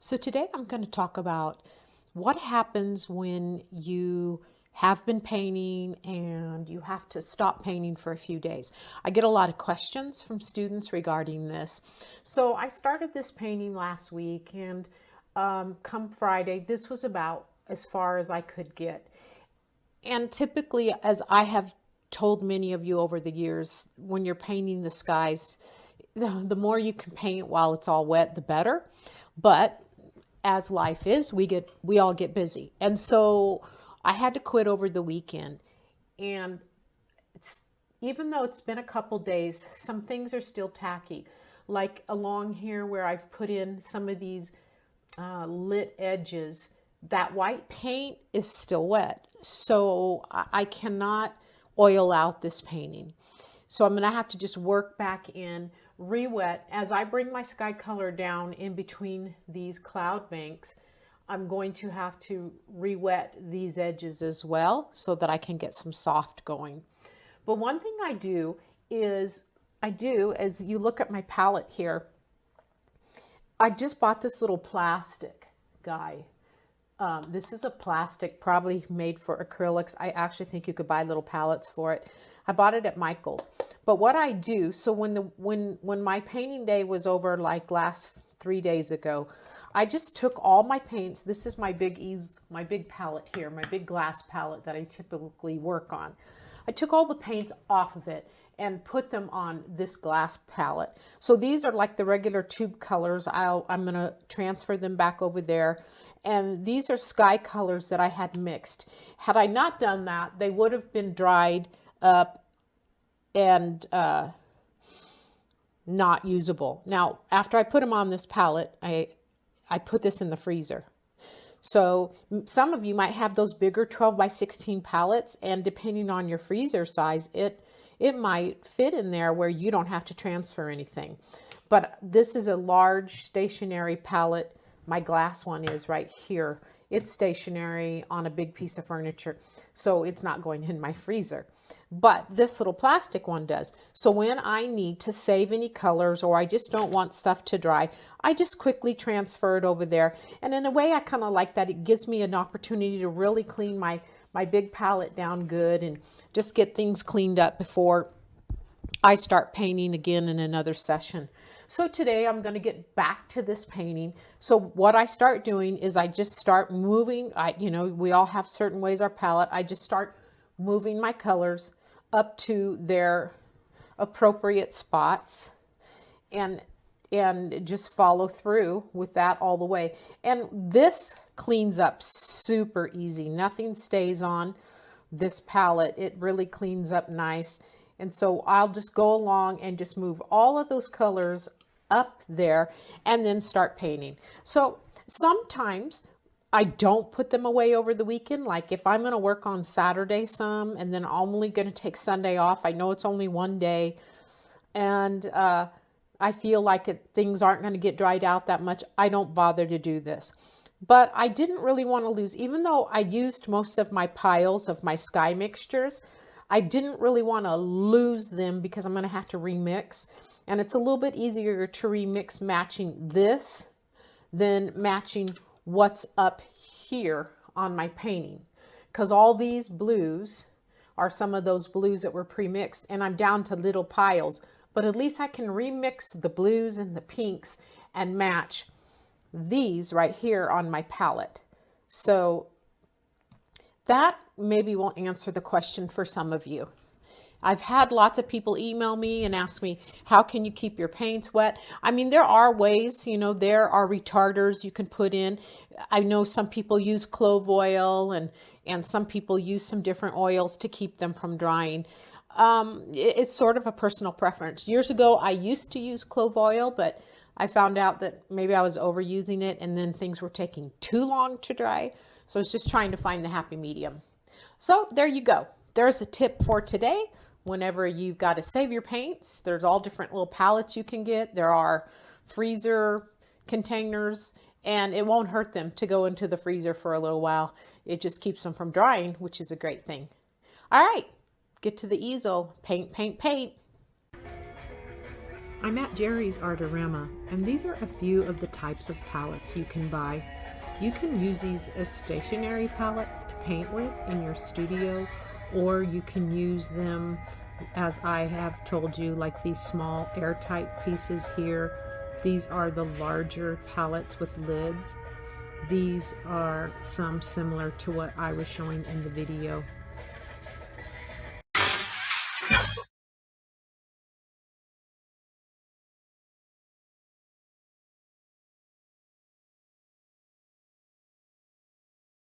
So today I'm going to talk about what happens when you have been painting and you have to stop painting for a few days. I get a lot of questions from students regarding this. So I started this painting last week, and come Friday, this was about as far as I could get. And typically, as I have told many of you over the years, when you're painting the skies, the more you can paint while it's all wet, the better. But as life is, we all get busy. And so I had to quit over the weekend. And even though it's been a couple days, some things are still tacky. Like along here where I've put in some of these lit edges, that white paint is still wet. So I cannot oil out this painting. So I'm going to have to just work back in, re-wet. As I bring my sky color down in between these cloud banks, I'm going to have to re-wet these edges as well so that I can get some soft going. But one thing I do is, as you look at my palette here, I just bought this little plastic guy. This is a plastic probably made for acrylics. I actually think you could buy little pallets for it. I bought it at Michael's. But what I do, so when my painting day was over, like last 3 days ago, I just took all my paints. This is my big palette here, my big glass palette that I typically work on. I took all the paints off of it and put them on this glass palette. So these are like the regular tube colors. I'm gonna transfer them back over there. And these are sky colors that I had mixed. Had I not done that, they would have been dried up and not usable. Now, after I put them on this palette, I put this in the freezer. So some of you might have those bigger 12 by 16 palettes, and depending on your freezer size, it might fit in there where you don't have to transfer anything. But this is a large stationary palette. My glass one is right here. It's stationary on a big piece of furniture, so it's not going in my freezer. But this little plastic one does. So when I need to save any colors, or I just don't want stuff to dry, I just quickly transfer it over there. And in a way, I kind of like that. It gives me an opportunity to really clean my big palette down good and just get things cleaned up before I start painting again in another session. So today I'm going to get back to this painting. So what I start doing is I just start moving. We all have certain ways our palette. I just start moving my colors up to their appropriate spots and just follow through with that all the way. And this cleans up super easy. Nothing stays on this palette. It really cleans up nice. And so I'll just go along and just move all of those colors up there and then start painting. So sometimes I don't put them away over the weekend. Like if I'm going to work on Saturday some, and then I'm only going to take Sunday off. I know it's only one day, and I feel like things aren't going to get dried out that much. I don't bother to do this. But I didn't really want to lose, even though I used most of my piles of my sky mixtures, I didn't really want to lose them because I'm going to have to remix. And it's a little bit easier to remix matching this than matching what's up here on my painting. Because all these blues are some of those blues that were pre-mixed, and I'm down to little piles. But at least I can remix the blues and the pinks and match these right here on my palette. So that maybe will answer the question for some of you. I've had lots of people email me and ask me, how can you keep your paints wet? I mean, there are ways, there are retarders you can put in. I know some people use clove oil and some people use some different oils to keep them from drying. It's sort of a personal preference. Years ago, I used to use clove oil, but I found out that maybe I was overusing it and then things were taking too long to dry. So it's just trying to find the happy medium. So there you go. There's a tip for today. Whenever you've got to save your paints, there's all different little palettes you can get. There are freezer containers, and it won't hurt them to go into the freezer for a little while. It just keeps them from drying, which is a great thing. All right, get to the easel. Paint, paint, paint. I'm at Jerry's Artorama, and these are a few of the types of palettes you can buy. You can use these as stationary palettes to paint with in your studio, or you can use them, as I have told you, like these small airtight pieces here. These are the larger palettes with lids. These are some similar to what I was showing in the video.